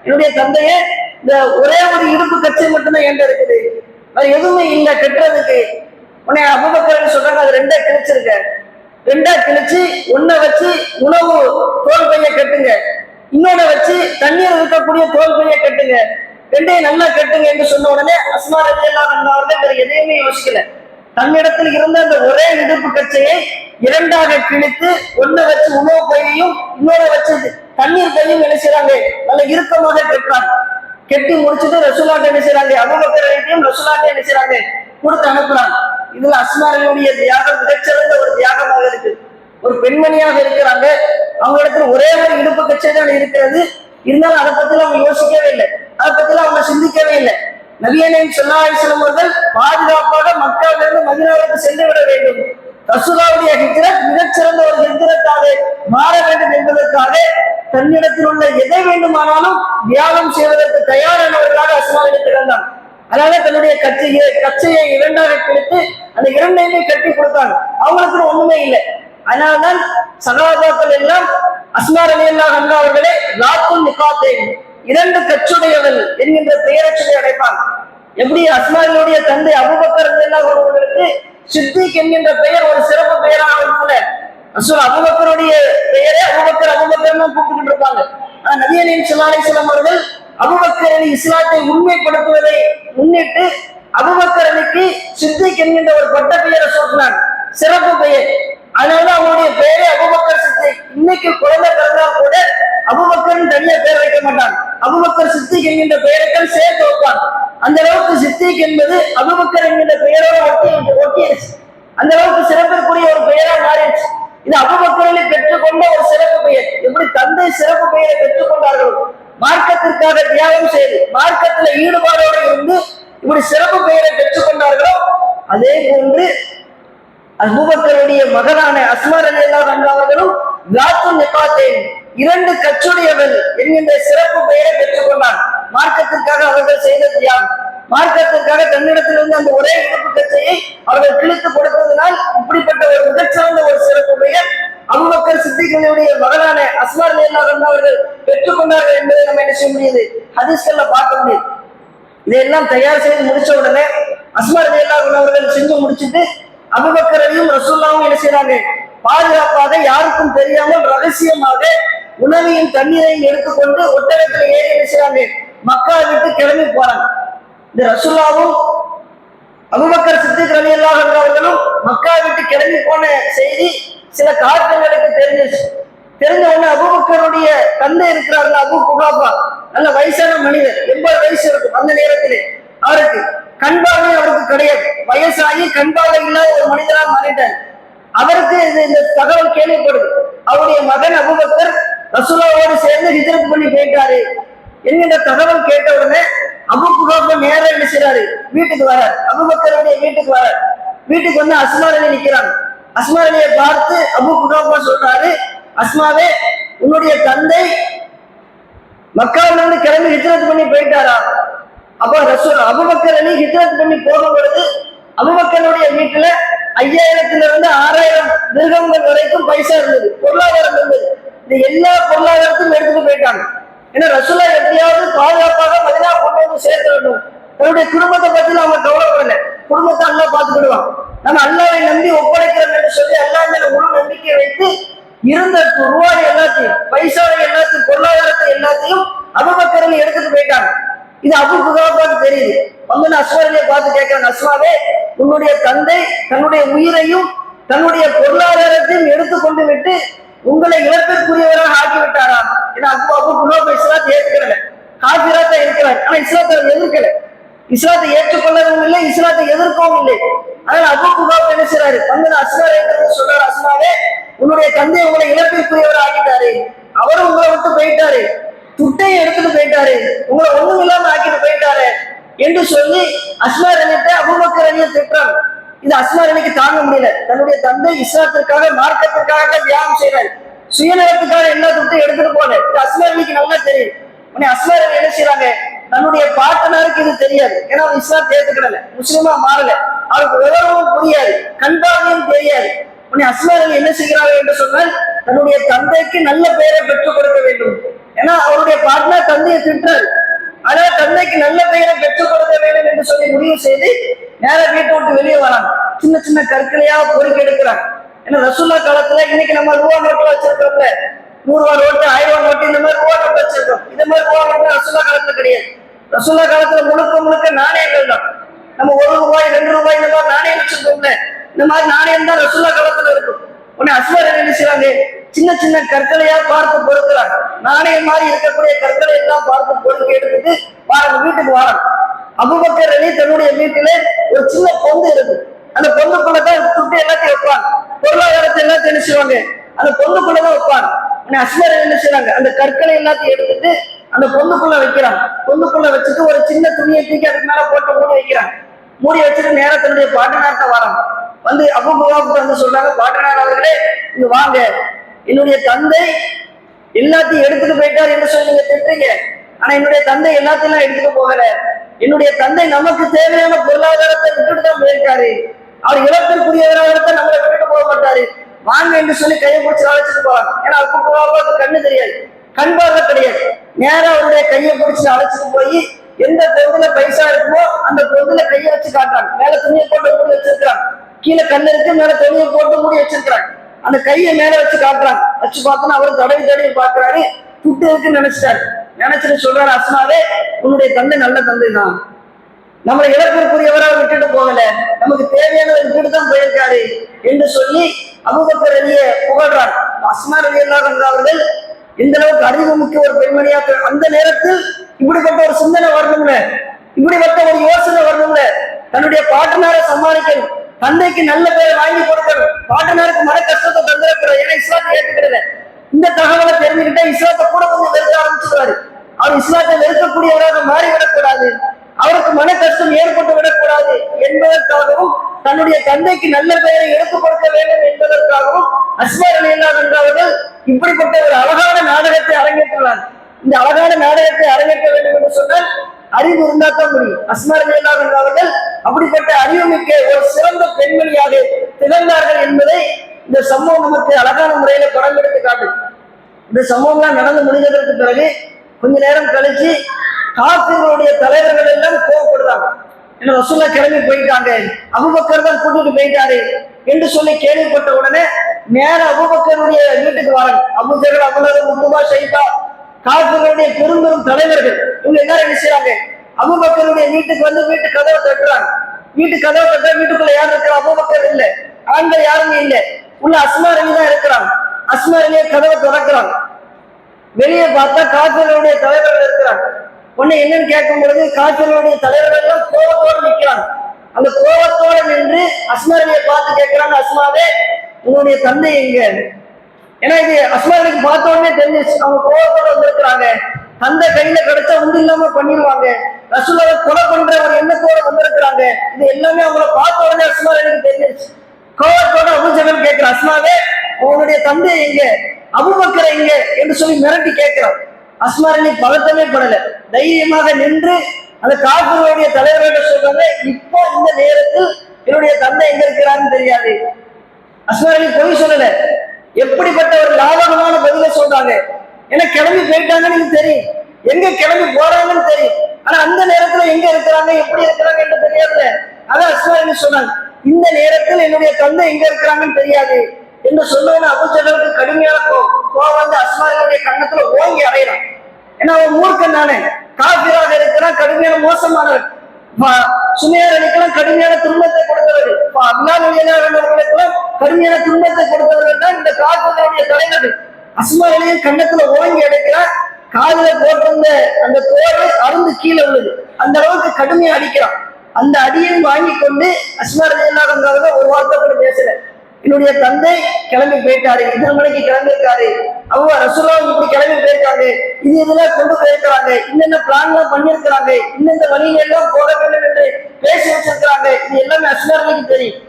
என்னுடைய தந்தையே, இந்த ஒரே ஒரு இடுப்பு கச்சை மட்டும்தான் என்கிட்ட இருக்குது, வேற எதுவுமே இல்லை கட்டுறதுக்கு. உடனே அபூபக்கர் சொல்றாங்க, அது 2ஆ கிழிச்சிருக்க, 2ஆ கிழிச்சு ஒன்ன வச்சு உணவு தோல் பையை கட்டுங்க, இன்னொன்னு வச்சு தண்ணீர் இருக்கக்கூடிய தோல் பையை கட்டுங்க, 2ஐயும் நல்லா கட்டுங்க என்று சொன்ன உடனே அஸ்மா ரலியல்லாஹு அன்ஹா அவர்கள் வேற எதையுமே யோசிக்கல. தன்னிடத்தில் இருந்த அந்த ஒரே இடுப்பு கச்சையை 2ஆக கிழித்து ஒன்ன வச்சு உணவு பையையும் இன்னொரு வச்சு தண்ணீர் பையும் என்ன செய்றாங்க, நல்ல இறுக்கமாக கட்டுறாங்க. கெட்டி முடிச்சுட்டு ரசூலுல்லாஹ் என்ன செய்றாங்க, அபூபக்கர் ரலியல்லாஹு ரசூலுல்லாஹ் என்ன செய்றாங்க, கொடுத்து அனுப்புறாங்க. இதுல அஸ்மா ரலியல்லாஹுடைய தியாகம் மிகச்சிறந்த ஒரு தியாகமாக இருக்கு. ஒரு பெண்மணியாக இருக்கிறாங்க, அவங்க இடத்துல ஒரே ஒரு இடுப்பு கச்சை தான் இருக்கிறது, இருந்தாலும் அதை பத்தி அவங்க யோசிக்கவே இல்லை, அதை பத்தி அவங்க சிந்திக்கவே இல்லை. நபிகள் ஸல்லல்லாஹு அலைஹி வஸல்லம் அவர்கள் பாதுகாப்பாக மக்காவிலிருந்து மதீனாவுக்கு சென்று விட வேண்டும், ரசூலுல்லாஹ்வுடைய ஹிஜ்ரத் மிகச்சிறந்த ஒரு ஹிஜ்ரத்தாக மாற வேண்டும் என்பதற்காக தன்னிடத்தில் உள்ள எதை வேண்டுமானாலும் தியாகம் செய்வதற்கு தயாரானவர்களாக அஸ்மா திகழ்ந்தாங்க. அதனால தன்னுடைய கச்சையை 2ஆக கிழித்து அந்த 2ஐயுமே கட்டி கொடுத்தாங்க. அவங்களுக்கு ஒண்ணுமே இல்லை. அதனால்தான் சகாபாக்கள் எல்லாம் அஸ்மா ரலியல்லாஹு அன்ஹா அவர்களே ராத்துல் நிகாத்தைன், 2 கச்சுடையவள் என்கின்ற பெயரை சொல்லி அழைப்பாங்க. எப்படி அஸ்மாவுடைய தந்தை அபூபக்கர் ரலியல்லாஹு அன்ஹு அவர்களுக்கு சித்திக் என்கின்ற பெயர் ஒரு சிறப்பு பெயராக இருக்குல்ல, ரசூல் அபூபக்கருடைய பெயரே அபூபக்கர் தான் கூப்பிட்டு இருப்பாங்க. நபிகள் ஸல்லல்லாஹு அலைஹி வஸல்லம் அவர்கள் அபூபக்கர் அலி இஸ்லாத்தை உண்மைப்படுத்துவதை முன்னிட்டு அபூபக்கர் அலிக்கு சித்திக் என்கின்ற ஒரு பட்ட பெயரை சூட்டினார், சிறப்பு பெயர். அதனாலதான் அவங்களுடைய பெயரே அபூபக்கர் சித்திக். இன்னைக்கு குழந்தை பிறந்தால் கூட அபூபக்கர் தனியா பெயர் வைக்க மாட்டாங்க, அபூபக்கர் சித்திக் என்கின்ற பெயரைத்தான் சேர்த்து வைப்பாங்க. அந்த அளவுக்கு சித்திக் என்பது அபூபக்கர் என்கின்ற பெயரோட ஒட்டிடுச்சு, அந்த அளவுக்கு சிறப்பிற்குரிய ஒரு பெயரா மாறிடுச்சு. இது அபூபக்கரில் பெற்றுக்கொண்ட ஒரு சிறப்பு பெயர். எப்படி தந்தை சிறப்பு பெயரை பெற்றுக்கொண்டார்கள், மார்க்கத்திற்காக தியாகம் செய்து மார்க்கத்துல ஈடுபாடோடு இருந்து இப்படி சிறப்பு பெயரை பெற்றுக்கொண்டார்களோ, அதே போன்று அபூபக்கருடைய மகனான அஸ்மா ரலியல்லாஹு அன்ஹா அவர்களும் லாத்து நிபாத்தேன், இரண்டு கச்சுடையவள் என்கின்ற சிறப்பு பெயரை பெற்றுக் கொண்டான். மார்க்கத்திற்காக அவர்கள் செய்த தியாகம், மார்க்கத்திற்காக தன்னிடத்திலிருந்து அந்த ஒரே இடுப்பு கச்சையை அவர்கள் கிழித்து கொடுத்ததனால் இப்படிப்பட்ட ஒரு மிகச்சிறந்த ஒரு சிறப்பு பெயர் அபூபக்கர் சித்திகளுடைய மகனான அஸ்மா ரலியல்லாஹு அன்ஹா அவர்கள் பெற்றுக்கொண்டார்கள் என்பதை நம்ம என்ன செய்ய முடியுது, ஹதீஸ்கள்ல பார்க்க முடியுது. இதையெல்லாம் தயார் செய்து முடிச்ச உடனே அஸ்மா ரலியல்லாஹு அன்ஹா அவர்கள் செஞ்சு முடிச்சுட்டு அபூபக்கரையும் ரசூலுல்லாஹும் என்ன செய்றாங்க, பாதுகாப்பாக யாருக்கும் தெரியாமல் ரகசியமாக உணவையும் தண்ணீரையும் எடுத்துக்கொண்டு ஒட்டகத்தில் ஏறி என்ன செய்றாங்க, மக்கா விட்டு கிளம்பி போறாங்க. இந்த ரசூலுல்லாஹும் அபூபக்கர் சித்திக் ரலியல்லாஹு அன்ஹு அவர்களும் மக்கா விட்டு கிளம்பி போன செய்தி சில காரணங்களுக்கு தெரிஞ்சிச்சு. தெரிஞ்ச உடனே அபூபக்கருடைய தந்தை இருக்கிறார்கள், அபூ குஹாஃபா, நல்ல வயசான மனிதர், 80 வயசு இருக்கும் அந்த நேரத்திலே. அவருக்கு கண் பார்வை அவருக்கு கிடையாது, வயசாகி கண் பார்வை இல்லாத ஒரு மனிதராக மாறிட்டார். அவருக்கு இந்த தகவல் கேள்விப்படுது. அவருடைய மகன் அபூபக்கர் ரசூலுல்லாஹோடு சேர்ந்து ஹிஜ்ரத் பண்ணி போயிட்டாரு என்கின்ற தகவல் கேட்ட உடனே அபூ குஹாஃபா நேரா என்ன செய்றாரு, வீட்டுக்கு வரார். அபூபக்கருடைய வீட்டுக்கு வரார். வீட்டுக்கு வந்து அஸ்மா ரலி நிக்கிறாங்க. அஸ்மா ரலியை பார்த்து அபூ குஹாஃபா சொல்றாரு, அஸ்மாவே, உன்னுடைய தந்தை மக்காவிலிருந்து கிளம்பி ஹிஜ்ரத் பண்ணி போயிட்டாரா? அப்ப ரசூல் அபூபக்கர் அலி ஹிஜ்ரத் பண்ணி போகும் பொழுது அபூபக்கருடைய வீட்டுல 5000 6000 திர்ஹம்கள் வரைக்கும் பைசா இருந்தது, பொருளாதாரம் இருந்தது. இந்த எல்லா பொருளாதாரத்தையும் எடுத்துட்டு போயிட்டாங்க. ஏன்னா ரசூலா எப்படியாவது பாதுகாப்பாக மதீனா கொண்டு வந்து சேர்க்க வேண்டும். தன்னுடைய குடும்பத்தை பத்தி அவங்க கவலைப்படல, குடும்பத்தை அல்லாஹ் பார்த்துக்கிடுவான், நம்ம அல்லாஹ்வை நம்பி ஒப்படைக்கிறோம் என்று சொல்லி அல்லாஹ் மேல முழு நம்பிக்கை வைத்து இருந்த ரூபாய் எல்லாத்தையும், பைசாவை எல்லாத்தையும், பொருளாதாரத்தை எல்லாத்தையும் அபூபக்கர் எடுத்துட்டு போயிட்டாங்க. இது அபூ குஹாஃபாவுக்கு தெரியுது. வந்து அஸ்மா ரலியை பார்த்து கேட்கிறாங்க, அஸ்மாவே, உன்னுடைய தந்தை தன்னுடைய உயிரையும் தன்னுடைய பொருளாதாரத்தையும் எடுத்துக்கொண்டு விட்டு உங்களை இழப்பிற்குரியவராக ஆக்கிவிட்டாரா? ஏன்னா அபூ குஹாஃபா இஸ்லாத்தை ஏற்றுக்கல, காபிராத்தா இருக்கிறார், ஆனா இஸ்லாத்தை எதிர்க்கல, இஸ்லாத்தை ஏற்றுக்கொள்ளவும் இல்லை, இஸ்லாத்தை எதிர்க்கவும் இல்லை. அதனால அபூ குஹாஃபா என்ன செய்றாரு, வந்து அஸ்மா ரலியல்லாஹு சொல்றாரு, அஸ்மாவே, உன்னுடைய தந்தை உங்களை இழப்பிற்குரியவர் ஆக்கிட்டாரு, அவரும் உங்களை விட்டு போயிட்டாரு, துட்டையை எடுத்துட்டு போயிட்டாரு, உங்களை ஒண்ணும் இல்லாம ஆக்கிட்டு போயிட்டாரு என்று சொல்லி அஸ்மா ரலியை அபூபக்கர் ரலியை திட்டுறாங்க. இது அஸ்மா ரலிக்கு தாங்க முடியல. தன்னுடைய தந்தை இஸ்லாத்திற்காக, மார்க்கத்திற்காக தியாகம் செய்யறாரு, சுயநலத்துக்காக எல்லா துட்டையும் எடுத்துட்டு போல. இது அஸ்மா ரலிக்கு நல்லா தெரியும். உடனே அஸ்மா ரலி என்ன செய்யறாங்க, தன்னுடைய பாட்டனாருக்கு இது தெரியாது, ஏன்னா அவர் இஸ்லாத்தை ஏத்துக்கிடல, முஸ்லிமா மாறல, அவருக்கு விவரமும் புரியாது, கண்பார்வையும் தெரியாது. உடனே அஸ்மா ரலி என்ன செய்கிறார்கள் என்று சொன்னால், தன்னுடைய தந்தைக்கு நல்ல பெயரை பெற்றுக் கொடுக்க வேண்டும். ஏன்னா அவருடைய பாட்னர் தந்தையை திட்டாரு, ஆனா தந்தைக்கு நல்ல பெயரை பெற்றுக் கொடுக்க வேண்டும் என்று சொல்லி முடிவு செய்து நேர வீட்டை விட்டு வெளியே வராங்க. சின்ன சின்ன கற்களையா பொறுக்கி எடுக்கிறாங்க. ஏன்னா ரசூல்லா காலத்துல இன்னைக்கு நம்ம ரூபா நோட்டுல வச்சிருக்கிறோம்ல, 100 ரூபா நோட்டு, 1000 நோட்டு, இந்த மாதிரி ரூபா நோட்டு வச்சிருக்கோம். இந்த மாதிரி ரூபா நோட்டு ரசூல்லா காலத்துல கிடையாது. ரசூல்லா காலத்துல முழுக்க நாணயங்கள் தான். நம்ம 1 ரூபாய் 2 ரூபாய் இந்த மாதிரி நாணயம் வச்சிருக்கோம்ல, இந்த மாதிரி நாணயம் தான் ரசூல்லா காலத்துல இருக்கும். உடனே அஸ்மா ரலி என்ன செய்றாங்க, சின்ன சின்ன கற்களையா பார்த்து பொறுக்கிறாங்க. நாணயம் மாதிரி இருக்கக்கூடிய கற்களை எல்லாம் பார்த்து பொறுக்கி எடுத்துட்டு வாங்க வீட்டுக்கு வராங்க. அபூபக்கர் ரலி தன்னுடைய வீட்டுல ஒரு சின்ன பொந்து இருக்கு, அந்த பொந்துக்குள்ளதான் துட்டு எல்லாத்தையும் வைப்பாங்க, பொருளாதாரத்தை எல்லாத்தையும் என்ன செய்வாங்க, அந்த பொந்துக்குள்ளதான் வைப்பாங்க. அஸ்மா ரலி என்ன செய்றாங்க, அந்த கற்களை எல்லாத்தையும் எடுத்துட்டு அந்த பொந்துக்குள்ள வைக்கிறாங்க. பொந்துக்குள்ள வச்சுட்டு ஒரு சின்ன துணியை தூக்கி அதுக்கு மேல போட்டு மூடி வைக்கிறாங்க. மூடி வச்சுட்டு நேர தன்னுடைய பாட்டனார்ட்ட வராங்க. வந்து அபூ குஹாஃபா வந்து சொல்றாங்க, பாட்டனார் அவர்களே, இங்க வாங்க, என்னுடைய தந்தை எல்லாத்தையும் எடுத்துட்டு போயிட்டார் என்று சொல்லி நீங்க திட்டுறீங்க, ஆனா என்னுடைய தந்தை எல்லாத்தையும் எடுத்துட்டு போகல, என்னுடைய தந்தை நமக்கு தேவையான பொருளாதாரத்தை விட்டுட்டு தான் போயிருக்காரு, அவர் இழப்பிற்குரியவராக நம்மளை விட்டுட்டு போக மாட்டாரு, வாங்க என்று சொல்லி கையை பிடிச்சி அழைச்சிட்டு போவாங்க. ஏன்னா அபூ குஹாஃபாவுக்கு கண்ணு தெரியாது, கண் பார்வை கிடையாது. நேரம் அவருடைய கையை பிடிச்சி அழைச்சிட்டு போய் எந்த பொருதுல பைசா இருக்குமோ அந்த பொருதுல கையை வச்சு காட்டுறாங்க. மேல துணியை போட்டு மூடி வச்சிருக்காங்க, கீழே கண்ணு இருக்கு, மேல துணியை போட்டு மூடி வச்சிருக்காங்க. அந்த கையை மேல வச்சு காட்டுறாங்க. வச்சு பார்த்தோன்னா அவரு தடவி பாக்குறாரு, துட்டு இருக்குன்னு நினைச்சிட்டாரு. நினைச்சிட்டு சொல்றாரு, அஸ்மாவே, உன்னுடைய தந்தை நல்ல தந்தை தான், நம்மளை இழப்பிற்குரியவராக விட்டுட்டு போகல, நமக்கு தேவையானதை விட்டுட்டு தான் போயிருக்காரு என்று சொல்லி அபூபக்கர் ரலியை புகழ்றாங்க. அஸ்மா ரலியல்லாஹு அன்ஹா அவர்கள் எந்த அளவுக்கு அறிவு முக்கிய ஒரு பெண்மணியா, அந்த நேரத்தில் இப்படிப்பட்ட ஒரு சிந்தனை வரணும்ல, இப்படிப்பட்ட ஒரு யோசனை வரணும்ல, தன்னுடைய பாட்டனாரை சமாளிக்கணும், தந்தைக்கு நல்ல பேரை வாங்கி கொடுக்கணும், பாட்டனாருக்கு மன கஷ்டத்தை தந்திரக்கூடாது, ஏன்னா இஸ்லாத்தை ஏற்றுக்கிறது. இந்த தகவலை தெரிஞ்சுக்கிட்டா இஸ்லாத்தை கூட கொஞ்சம் வெறுக்க ஆரம்பிச்சுடுவாரு. அவர் இஸ்லாத்தை வெறுக்கக்கூடியவராக மாறிவிடக்கூடாது, அவருக்கு மன கஷ்டம் ஏற்பட்டு விடக்கூடாது என்பதற்காகவும் தன்னுடைய தந்தைக்கு நல்ல பெயரை எடுத்துக் கொடுக்க வேண்டும் என்பதற்காகவும் அஸ்மா ரலியல்லாஹு அன்ஹா அவர்கள் இப்படிப்பட்ட ஒரு அழகான நாடகத்தை அரங்கேற்றுள்ளார். இந்த அழகான நாடகத்தை அரங்கேற்ற வேண்டும் என்று சொன்னால் அறிவு இருந்தால்தான் முடியும். அஸ்மா ரலியல்லாஹு அன்ஹா அவர்கள் அப்படிப்பட்ட அறிவுமிக்க ஒரு சிறந்த பெண்மணியாக திகழ்ந்தார்கள் என்பதை இந்த சம்பவம் நமக்கு அழகான முறையில படம் எடுத்து காட்டும். இந்த சம்பவம்லாம் நடந்து முடிஞ்சதற்கு பிறகு கொஞ்ச நேரம் கழிச்சு காஃபிர்களுடைய தலைவர்கள் எல்லாம் கோவப்படுறாங்க. என்ன ரசூலா கிளம்பி போயிட்டாங்க, அபூபக்கர் தான் கூட்டிட்டு போயிட்டாரு என்று சொல்லி கேள்விப்பட்ட உடனே நேர அபூபக்கருடைய வீட்டுக்கு வராங்க. Abu Jahl, Abu Lahab, Utbah, Shaybah காஃபிர்களுடைய பெரும் பெரும் தலைவர்கள் இவங்க எல்லாரும் என்ன செய்றாங்க, அபூபக்கருடைய வீட்டுக்கு வந்து வீட்டு கதவை தட்டுறாங்க. வீட்டு கதவை தட்ட வீட்டுக்குள்ள யார் இருக்கிறா? அபூபக்கர் இல்ல, ஆண்கள் யாருமே இல்ல, உள்ள அஸ்மா ரலி தான் இருக்கிறாங்க. அஸ்மா ரலியை கதவை திறக்கிறாங்க. வெளியே பார்த்தா காஃபிர்களுடைய தலைவர்கள் இருக்கிறாங்க. உடனே என்னன்னு கேட்கும் பொழுது காஃபிர்களுடைய தலைவர்கள் எல்லாம் கோபத்தோடு நிற்கிறாங்க. அந்த கோபத்தோடு நின்று அஸ்மா ரலியை பார்த்து கேட்கிறாங்க, அஸ்மாவே உங்களுடைய தந்தை எங்க? ஏன்னா இது அஸ்மா ரலிக்கு பார்த்த உடனே தெரிஞ்சிச்சு அவங்க கோபத்தோடு வந்திருக்கிறாங்க. தந்தை கையில கிடைச்சா உண்டு இல்லாம பண்ணிடுவாங்க, ரசூலுல்லாஹை கொலை பண்ற ஒரு எண்ணத்தோடு வந்திருக்கிறாங்க. இது எல்லாமே அவங்கள பார்த்த உடனே அஸ்மா ரலிக்கு தெரிஞ்சிச்சு. கோபத்தோட அபூ ஜஹல் கேட்கிற, அஸ்மாவே உங்களுடைய தந்தை எங்க, அபூபக்கர் எங்க என்று சொல்லி மிரட்டி கேட்கிறான். அஸ்மா ரலி பதட்டமே படல, தைரியமாக நின்று அந்த காஃபிர்களுடைய தலைவர்கள் சொல்றாங்க, இப்போ இந்த நேரத்தில் என்னுடைய தந்தை எங்க இருக்கிறான்னு தெரியாது. அஸ்மா ரலி பொய் சொல்லல, எப்படிப்பட்ட ஒரு லாபகமான பதில சொல்றாங்க. ஏன்னா கிளம்பி போயிட்டாங்கன்னு எனக்கு தெரியும், எங்க கிளம்பி போறாங்கன்னு தெரியும், ஆனா அந்த நேரத்துல எங்க இருக்கிறாங்க எப்படி இருக்கிறாங்க என்று தெரியாதுல. அதான் அஸ்மா ரலி சொன்னாங்க, இந்த நேரத்தில் என்னுடைய தந்தை எங்க இருக்கிறாங்கன்னு தெரியாது என்று சொன்னவன அபூ ஜஹலுக்கு கடுமையான கோவம் வந்து அஸ்மா ரலியுடைய கண்ணத்துல ஓங்கி அடையிறான். ஏன்னா அவன் மூர்க்கன் தானே, காஃபிராக இருக்கிறான், கடுமையான மோசமானவர். சுமையார் அலிக்கெல்லாம் கடுமையான துன்பத்தை கொடுத்தவர்கள், அப்துல்லாஹ் ரலியல்லாஹு அன்ஹுவுக்கெல்லாம் கடுமையான துன்பத்தை கொடுத்தவர்கள் தான் இந்த காஃபிர்களுடைய தலைவர்கள். அஸ்மா ரலியும் கண்ணத்துல ஓங்கி அடைக்கிறான். காதுல போட்டிருந்த அந்த தோடு அருந்து கீழே உள்ளது, அந்த அளவுக்கு கடுமையா அடிக்கிறான். அந்த அடியையும் வாங்கி கொண்டு அஸ்மா ரலியல்லாஹு அன்ஹா ஒரு வார்த்தை கூட பேசல. என்னுடைய தந்தை கிளம்பி போயிட்டாரு, 2 மணிக்கு கிளம்பியிருக்காரு, அவங்க ரசூலுல்லாஹ் இப்படி கிளம்பி போயிருக்காங்க, இது இதெல்லாம் கொண்டு போயிருக்கிறாங்க, இன்னென்ன பிளான் எல்லாம் பண்ணியிருக்கிறாங்க, இந்த வழியில எல்லாம் போட வேண்டும் என்று பேசி வச்சிருக்கிறாங்க. இது எல்லாமே அஸ்மா ரலிக்கு தெரியும்.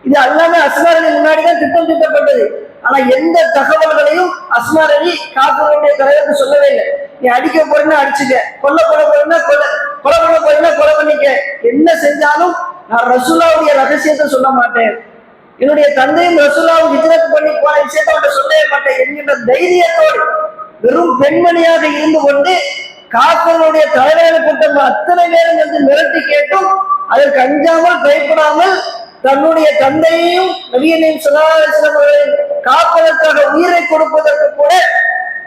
இது எல்லாமே அஸ்மா ரலி முன்னாடிதான் திட்டம் திட்டப்பட்டது. ஆனா எந்த தகவல்களையும் அஸ்மா ரலி காஃபிர்களுடைய தலைவருக்கு சொல்லவே இல்லை. நீ அடிக்க போறீங்கன்னா அடிச்சுக்க, கொலை பண்ண போறீங்கன்னா கொலை பண்ண போறீங்கன்னா கொலை பண்ணிக்க, என்ன செஞ்சாலும் நான் ரசூலுல்லாஹ்வுடைய ரகசியத்தை சொல்ல மாட்டேன், என்னுடைய தந்தையும் ரசூலுல்லாஹ் ஹிஜ்ரத் பண்ணி போன விஷயத்தை அவன் சொல்லவே மாட்டேன் என்கின்ற தைரியத்தோடு வெறும் பெண்மணியாக இருந்து கொண்டு காஃபிர்களுடைய தலைவர்களை கூட்டம் அத்தனை பேரும் வந்து மிரட்டி கேட்டும் அதற்கு அஞ்சாமல் பயப்படாமல் தன்னுடைய தந்தையையும் நபியையும் ஸல்லல்லாஹு அலைஹி வஸல்லம் அவர்களை காப்பதற்காக உயிரை கொடுப்பதற்கு கூட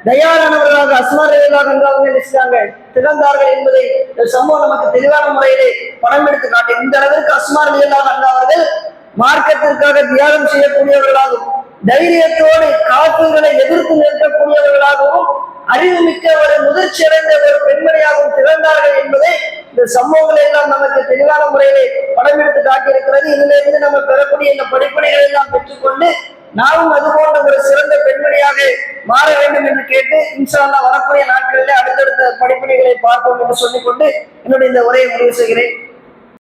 தயாரானவர்களாக அஸ்மா ரலியல்லாஹு அன்ஹா திகழ்ந்தார்கள் என்பதை இந்த சம்பவம் நமக்கு தெளிவான முறையிலே படம் எடுத்து காட்டும். இந்த அளவிற்கு அஸ்மா ரலியல்லாஹு அன்ஹா அவர்கள் மார்க்கத்திற்காக தியாகம் செய்யக்கூடியவர்களாகவும் தைரியத்தோடு காப்புகளை எதிர்த்து நிற்கக்கூடியவர்களாகவும் அறிவுமிக்க ஒரு முதிர்ச்சி அடைந்த ஒரு பெண்மணியாகவும் திகழ்ந்தார்கள் என்பதை இந்த சம்பவங்களை எல்லாம் நமக்கு தெளிவான முறையிலே படம் எடுத்து காட்டியிருக்கிறது. இதிலிருந்து நம்ம பெறக்கூடிய இந்த படிப்பினைகளை எல்லாம் பெற்றுக்கொண்டு நாமும் அது போன்ற ஒரு சிறந்த பெண்மணியாக மாற வேண்டும் என்று கேட்டு இன்ஷா அல்லாஹ் வரக்கூடிய நாட்களிலே அடுத்தடுத்த படிப்பினைகளை பார்ப்போம் என்று சொல்லிக்கொண்டு என்னுடைய இந்த உரையை முடிவு செய்கிறேன்.